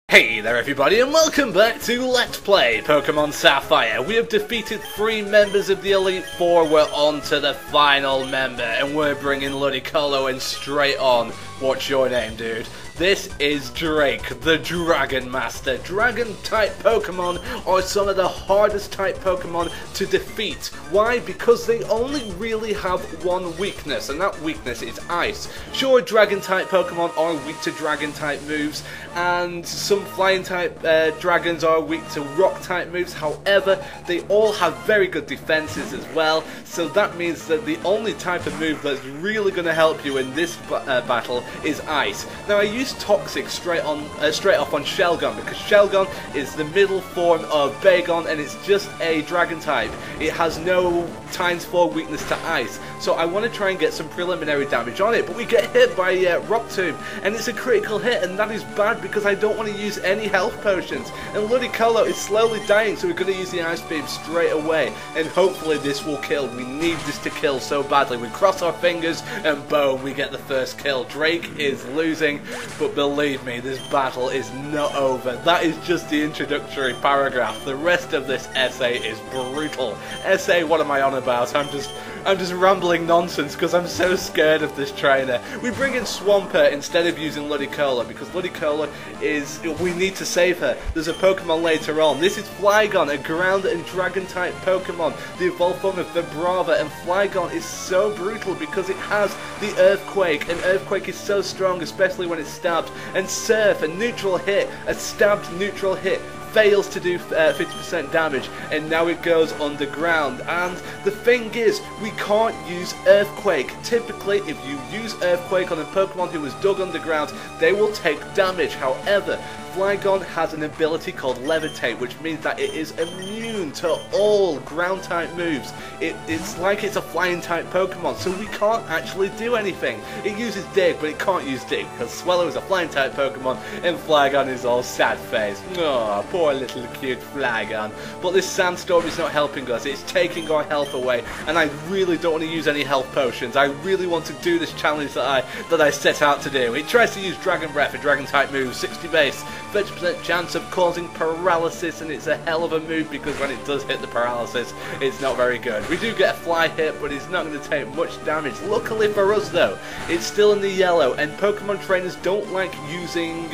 Hey there everybody, and welcome back to Let's Play Pokemon Sapphire. We have defeated 3 members of the Elite Four. We're on to the final member, and we're bringing Ludicolo in straight on. What's your name, dude? This is Drake, the Dragon Master. Dragon-type Pokemon are some of the hardest type Pokemon to defeat. Why? Because they only really have one weakness, and that weakness is Ice. Sure, Dragon-type Pokemon are weak to Dragon-type moves, and some Flying-type dragons are weak to Rock-type moves. However, they all have very good defenses as well, so that means that the only type of move that's really going to help you in this battle is Ice. Now, I use Toxic straight off on Shelgon, because Shelgon is the middle form of Bagon, and it's just a Dragon type. It has no ×4 weakness to Ice, so I want to try and get some preliminary damage on it, but we get hit by Rock Tomb, and it's a critical hit, and that is bad because I don't want to use any health potions, and Ludicolo is slowly dying, so we're going to use the Ice Beam straight away, and hopefully this will kill. We need this to kill so badly. We cross our fingers, and boom, we get the first kill. Drake is losing, but believe me, this battle is not over. That is just the introductory paragraph. The rest of this essay is brutal. Essay, what am I on about? I'm just rambling nonsense because I'm so scared of this trainer. We bring in Swampert instead of using Ludicolo, because Ludicolo is... we need to save her. There's a Pokemon later on. This is Flygon, a ground and dragon type Pokemon, the evolved form of Vibrava, and Flygon is so brutal because it has the Earthquake, and Earthquake is so strong, especially when it's stabbed, and Surf, a neutral hit, a stabbed neutral hit, fails to do 50% damage, and now it goes underground. And the thing is, we can't use Earthquake. Typically, if you use Earthquake on a Pokemon who was dug underground, they will take damage. However, Flygon has an ability called Levitate, which means that it is immune to all ground-type moves. It's like it's a flying-type Pokemon, so we can't actually do anything. It uses Dig, but it can't use Dig, because Swellow is a flying-type Pokemon, and Flygon is all sad-faced. Oh, poor little cute Flygon. But this Sandstorm is not helping us. It's taking our health away, and I really don't want to use any health potions. I really want to do this challenge that I set out to do. It tries to use Dragon Breath, a Dragon-type move, 60 base, 30% chance of causing paralysis, and it's a hell of a move because when it does hit the paralysis, it's not very good. We do get a fly hit, but it's not going to take much damage. Luckily for us though, it's still in the yellow, and Pokemon trainers don't like using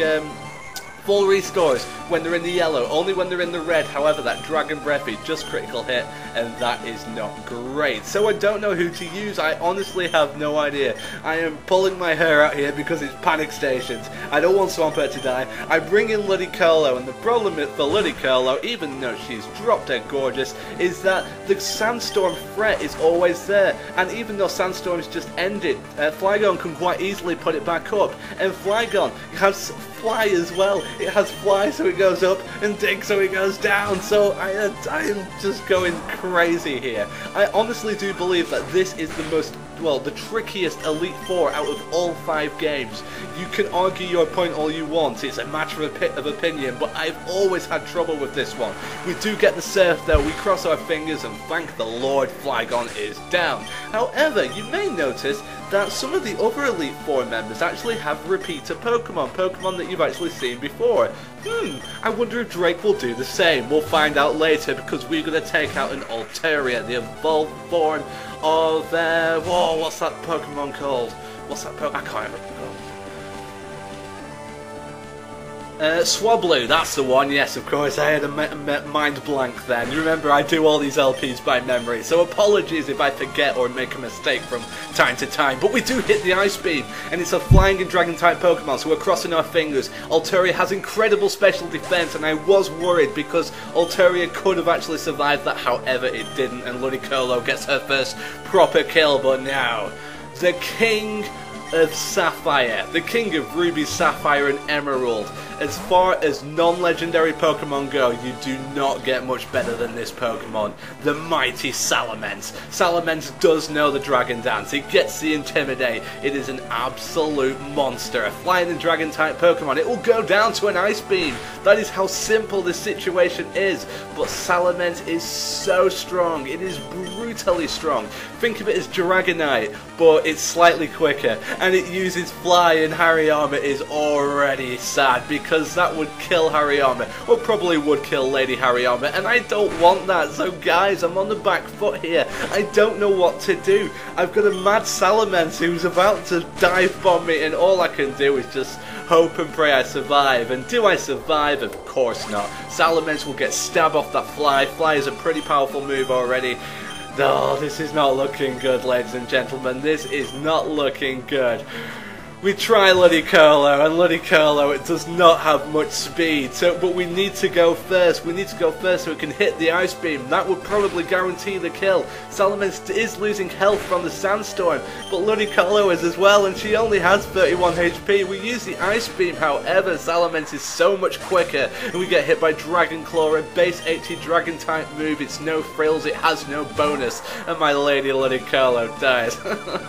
full restores when they're in the yellow, only when they're in the red. However, that Dragon Breath is just critical hit, and that is not great. So I don't know who to use. I honestly have no idea. I am pulling my hair out here because it's panic stations. I don't want Swampert to die. I bring in Ludicolo, and the problem for Ludicolo, even though she's drop dead gorgeous, is that the Sandstorm threat is always there. And even though Sandstorm's just ended, Flygon can quite easily put it back up. And Flygon has Fly as well. It has Fly, so it goes up, and Dig, so it goes down. So I am just going crazy here. I honestly do believe that this is the most, well, the trickiest Elite Four out of all 5 games. You can argue your point all you want. It's a matter of opinion, but I've always had trouble with this one. We do get the Surf though. We cross our fingers, and thank the Lord, Flygon is down. However, you may notice that some of the other Elite Four members actually have repeater Pokemon that you've actually seen before. I wonder if Drake will do the same. We'll find out later, because we're going to take out an Altaria, the evolved form of, whoa, what's that Pokemon called? What's that Pokemon? I can't remember. Swablu, that's the one. Yes, of course, I had a mind blank then. You remember, I do all these LPs by memory, so apologies if I forget or make a mistake from time to time. But we do hit the Ice Beam, and it's a flying and dragon type Pokemon, so we're crossing our fingers. Altaria has incredible special defense, and I was worried because Altaria could have actually survived that. However, it didn't, and Ludicolo gets her first proper kill. But now, the king of Sapphire, the king of Ruby, Sapphire, and Emerald. As far as non-legendary Pokemon go, you do not get much better than this Pokemon. The mighty Salamence. Salamence does know the Dragon Dance. It gets the Intimidate. It is an absolute monster. A flying and dragon type Pokemon. It will go down to an Ice Beam. That is how simple this situation is. But Salamence is so strong. It is brutally strong. Think of it as Dragonite, but it's slightly quicker. And it uses Fly, and Hariyama is already sad because because that would kill Hariyama, or probably would kill Lady Hariyama, and I don't want that. So guys, I'm on the back foot here. I don't know what to do. I've got a mad Salamence who's about to dive bomb me, and all I can do is just hope and pray I survive. And do I survive? Of course not. Salamence will get stabbed off that fly. Fly is a pretty powerful move already. Oh, this is not looking good, ladies and gentlemen. This is not looking good. We try Ludicolo, and Ludicolo, it does not have much speed, but we need to go first. We need to go first so we can hit the Ice Beam. That would probably guarantee the kill. Salamence is losing health from the Sandstorm, but Ludicolo is as well, and she only has 31 HP. We use the Ice Beam, however, Salamence is so much quicker, and we get hit by Dragon Claw, a base 80 Dragon type move. It's no frills, it has no bonus, and my Lady Ludicolo dies.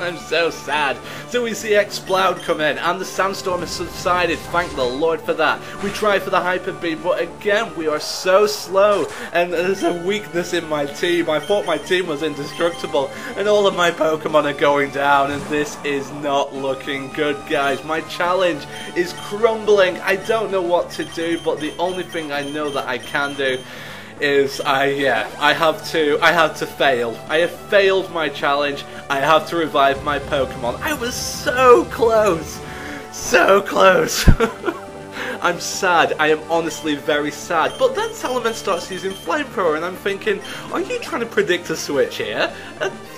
I'm so sad. So we see Exploud come in, and the Sandstorm has subsided. Thank the Lord for that. We try for the Hyper Beam, but again we are so slow, and there's a weakness in my team. I thought my team was indestructible, and all of my Pokemon are going down, and this is not looking good, guys. My challenge is crumbling. I don't know what to do, but the only thing I know that I can do is I have to fail. I have failed my challenge. I have to revive my Pokemon. I was so close. So close. I'm sad. I am honestly very sad. But then Salamence starts using Flamethrower, and I'm thinking, are you trying to predict a switch here?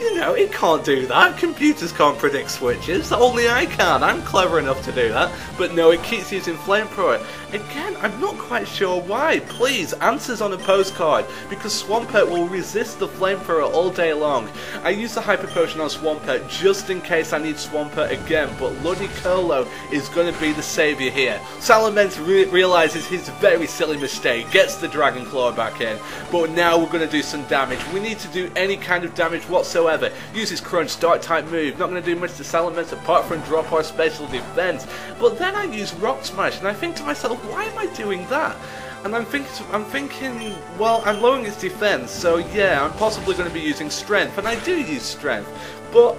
You know, it can't do that. Computers can't predict switches. Only I can. I'm clever enough to do that. But no, it keeps using Flamethrower. Again, I'm not quite sure why. Please, answers on a postcard, because Swampert will resist the Flamethrower all day long. I use the Hyper Potion on Swampert just in case I need Swampert again, but Ludicolo is going to be the saviour here. Salamence realises his very silly mistake, gets the Dragon Claw back in, but now we're going to do some damage. We need to do any kind of damage whatsoever. Uses Crunch, Dark type move, not going to do much to Salamence apart from drop our special defense. But then I use Rock Smash, and I think to myself, why am I doing that? And I'm thinking, well, I'm lowering its defense, so yeah, I'm possibly going to be using Strength, and I do use Strength, but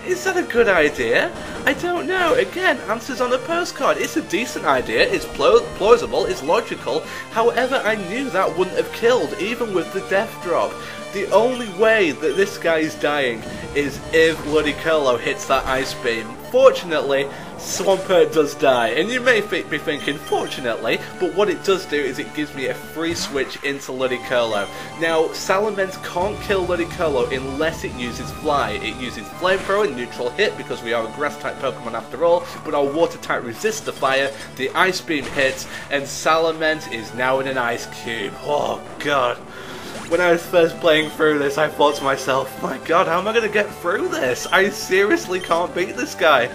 is that a good idea? I don't know. Again, answers on a postcard. It's a decent idea, it's plausible, it's logical, however, I knew that wouldn't have killed, even with the Death Drop. The only way that this guy is dying is if Ludicolo hits that Ice Beam. Fortunately, Swampert does die, and you may be thinking, fortunately, but what it does do is it gives me a free switch into Ludicolo. Now, Salamence can't kill Ludicolo unless it uses Fly. It uses Flamethrower, neutral hit, because we are a Grass-type Pokemon after all, but our Water-type resists the fire, the Ice Beam hits, and Salamence is now in an Ice Cube. Oh, God. When I was first playing through this, I thought to myself, my god, how am I going to get through this? I seriously can't beat this guy.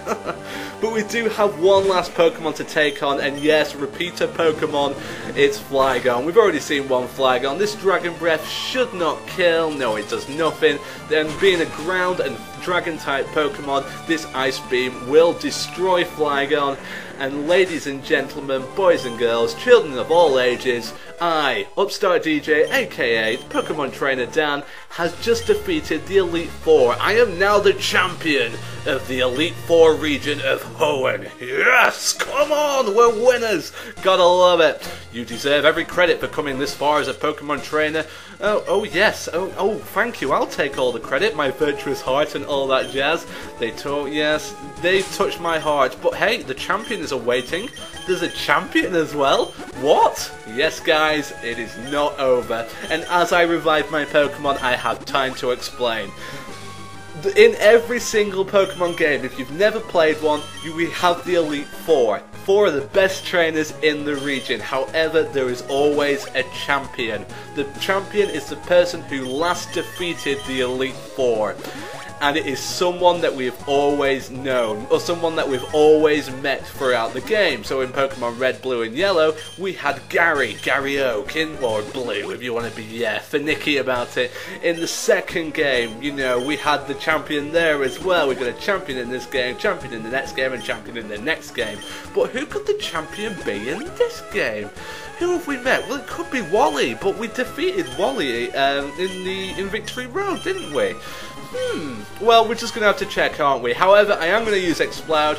But we do have one last Pokemon to take on, and yes, repeater Pokemon, it's Flygon. We've already seen one Flygon. This Dragon Breath should not kill, no it does nothing. Then being a ground and dragon type Pokemon, this Ice Beam will destroy Flygon. And ladies and gentlemen, boys and girls, children of all ages, I, UpstartDJ, aka Pokemon Trainer Dan, has just defeated the Elite Four. I am now the champion of the Elite Four region of Hoenn. Yes! Come on! We're winners! Gotta love it! You deserve every credit for coming this far as a Pokemon Trainer. Oh yes. Oh, thank you. I'll take all the credit. My virtuous heart and all that jazz. They touched my heart. But hey, the champion is awaiting. There's a champion as well. What? Yes, guys, it is not over. And as I revive my Pokemon, I have time to explain. In every single Pokemon game, if you've never played one, we have the Elite Four. Four of the best trainers in the region. However, there is always a champion. The champion is the person who last defeated the Elite Four. And it is someone that we have always known, or someone that we've always met throughout the game. So in Pokemon Red, Blue and Yellow, we had Gary Oak, or Blue if you want to be finicky about it. In the second game, you know, we had the champion there as well. We've got a champion in this game, champion in the next game, and champion in the next game. But who could the champion be in this game? Who have we met? Well, it could be Wally, but we defeated Wally in Victory Road, didn't we? Well, we're just going to have to check, aren't we? However, I am going to use Exploud.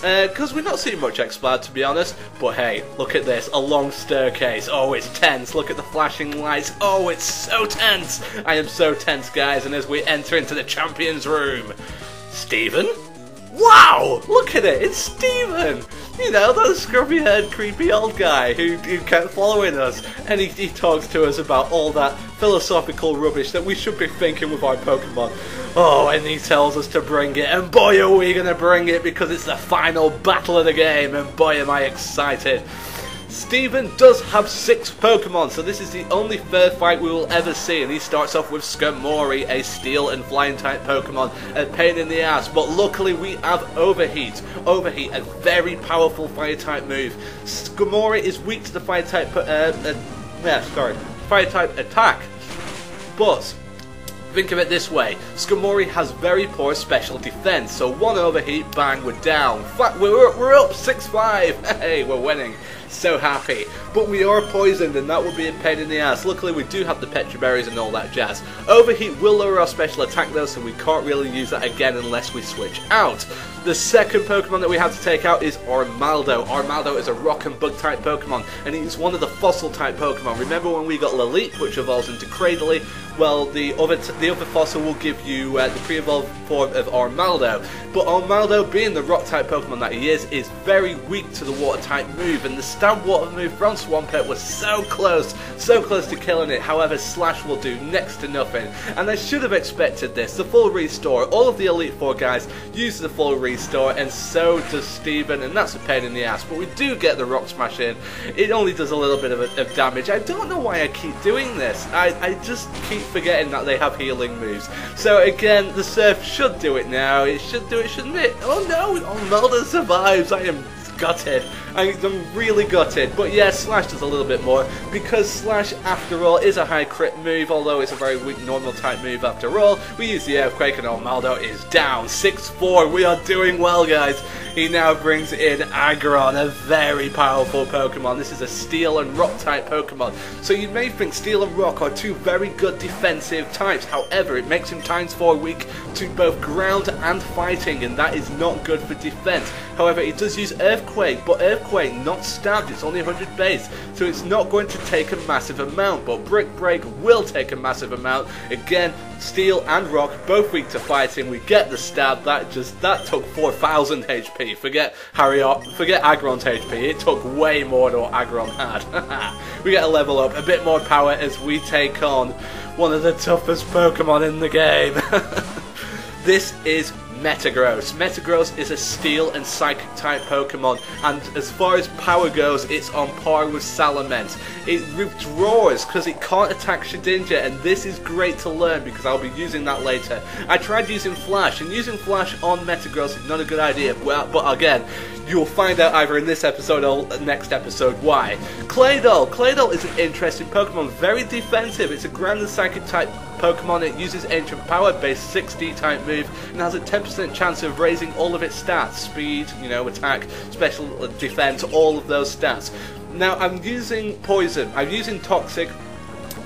because we're not seeing much Exploud, to be honest. But hey, look at this, a long staircase. Oh, it's tense. Look at the flashing lights. Oh, it's so tense. I am so tense, guys. And as we enter into the champions room, Steven? Wow, look at it, it's Steven! You know, that scruffy-haired, creepy old guy who kept following us. And he talks to us about all that philosophical rubbish that we should be thinking with our Pokemon. Oh, and he tells us to bring it, and boy are we gonna bring it, because it's the final battle of the game, and boy am I excited. Steven does have 6 Pokemon, so this is the only fair fight we will ever see, and he starts off with Skarmory, a Steel and Flying type Pokemon, a pain in the ass, but luckily we have Overheat. Overheat, a very powerful Fire type move. Skarmory is weak to the Fire type, Fire type attack, but think of it this way, Skarmory has very poor special defense, so 1 Overheat, bang, we're down. We're up 6-5, hey, we're winning. So happy. But we are poisoned, and that would be a pain in the ass. Luckily we do have the Petra Berries and all that jazz. Overheat will lower our special attack though, so we can't really use that again unless we switch out. The second Pokemon that we have to take out is Armaldo. Armaldo is a rock and bug type Pokemon, and he's one of the fossil type Pokemon. Remember when we got Lilip, which evolves into Cradily? Well, the other fossil will give you the pre-evolved form of Armaldo. But Armaldo, being the rock type Pokemon that he is very weak to the water type move, and the stab water move from Swampert was so close to killing it. However, Slash will do next to nothing, and I should have expected this. The full restore, all of the Elite Four guys use the full restore, and so does Steven, and that's a pain in the ass. But we do get the Rock Smash in. It only does a little bit of damage. I don't know why I keep doing this. I just keep forgetting that they have healing moves. So again, the Surf should do it now. It should do it, shouldn't it? Oh no, Armaldo survives. I am gutted. I'm really gutted. But yeah, Slash does a little bit more, because Slash, after all, is a high crit move, although it's a very weak normal type move after all. We use the Earthquake, and Armaldo is down. 6-4. We are doing well, guys. He now brings in Aggron, a very powerful Pokemon. This is a Steel and Rock type Pokemon. So you may think Steel and Rock are 2 very good defensive types. However, it makes him ×4 weak to both ground and fighting, and that is not good for defense. However, it does use Earthquake, but Earthquake not stabbed. It's only 100 base, so it's not going to take a massive amount. But Brick Break will take a massive amount. Again, Steel and Rock both weak to fighting. We get the stab. That took 4,000 HP. Forget Aggron's HP. It took way more than what Aggron had. We get a level up, a bit more power as we take on one of the toughest Pokemon in the game. This is Metagross. Metagross is a Steel and Psychic type Pokemon, and as far as power goes, it's on par with Salamence. It withdraws because it can't attack Shedinja, and this is great to learn because I'll be using that later. I tried using Flash, and using Flash on Metagross is not a good idea, but again, you'll find out either in this episode or next episode why. Claydol. Claydol is an interesting Pokemon, very defensive. It's a Ground and Psychic type Pokemon. It uses Ancient Power based 6D type move and has a 10% chance of raising all of its stats. Speed, attack, special defense, all of those stats. Now I'm using Poison, I'm using Toxic,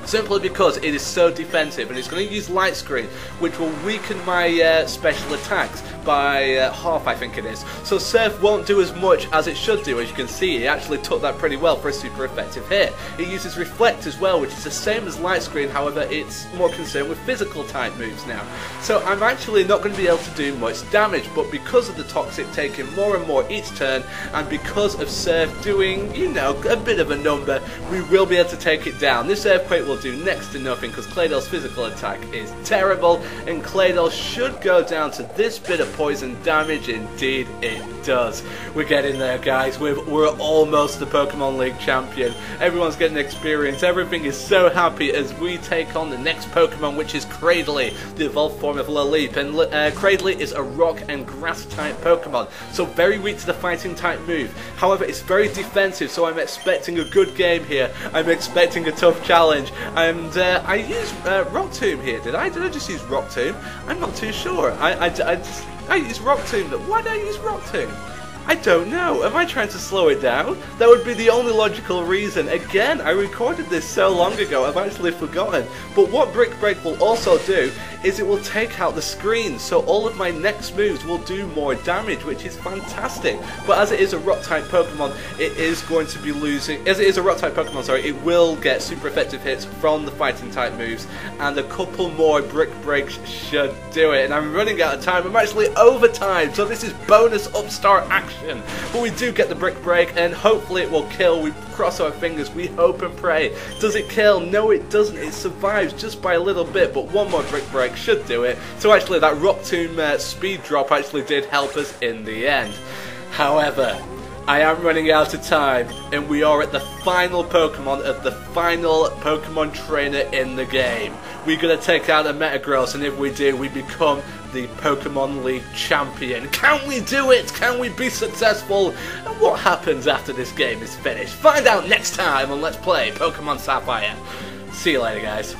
simply because it is so defensive, and it's going to use Light Screen, which will weaken my special attacks by half, I think it is. So Surf won't do as much as it should do. As you can see, it actually took that pretty well for a super effective hit. It uses Reflect as well, which is the same as Light Screen, however it's more concerned with physical type moves now. So I'm actually not going to be able to do much damage, but because of the Toxic taking more and more each turn, and because of Surf doing, a bit of a number, we will be able to take it down. This Earthquake will do next to nothing because Claydol's physical attack is terrible, and Claydol should go down to this bit of poison damage. Indeed it does. We're getting there, guys. We're almost the Pokemon League champion. Everyone's getting experience. Everything is so happy as we take on the next Pokemon, which is Cradily, the evolved form of Lilip. And Cradily is a rock and grass type Pokemon, so very weak to the fighting type move. However, it's very defensive, so I'm expecting a good game here. I'm expecting a tough challenge. And I used Rock Tomb here, did I? Did I just use Rock Tomb? I'm not too sure. I used Rock Tomb. Why did I use Rock Tomb? I don't know. Am I trying to slow it down? That would be the only logical reason. Again, I recorded this so long ago, I've actually forgotten. But what Brick Break will also do is it will take out the screen, so all of my next moves will do more damage, which is fantastic. But as it is a Rock-type Pokemon, it is going to be losing... As it is a Rock-type Pokemon, sorry, it will get super effective hits from the Fighting-type moves, and a couple more Brick Breaks should do it. And I'm running out of time. I'm actually over time, so this is bonus Upstart action. But we do get the Brick Break, and hopefully it will kill. We cross our fingers, we hope and pray. Does it kill? No, it doesn't. It survives just by a little bit, but one more Brick Break should do it. So actually that Rock Tomb speed drop actually did help us in the end. However, I am running out of time, and we are at the final Pokemon of the final Pokemon trainer in the game. We're going to take out a Metagross, and if we do, we become the Pokemon League champion. Can we do it? Can we be successful? And what happens after this game is finished? Find out next time on Let's Play Pokemon Sapphire. See you later, guys.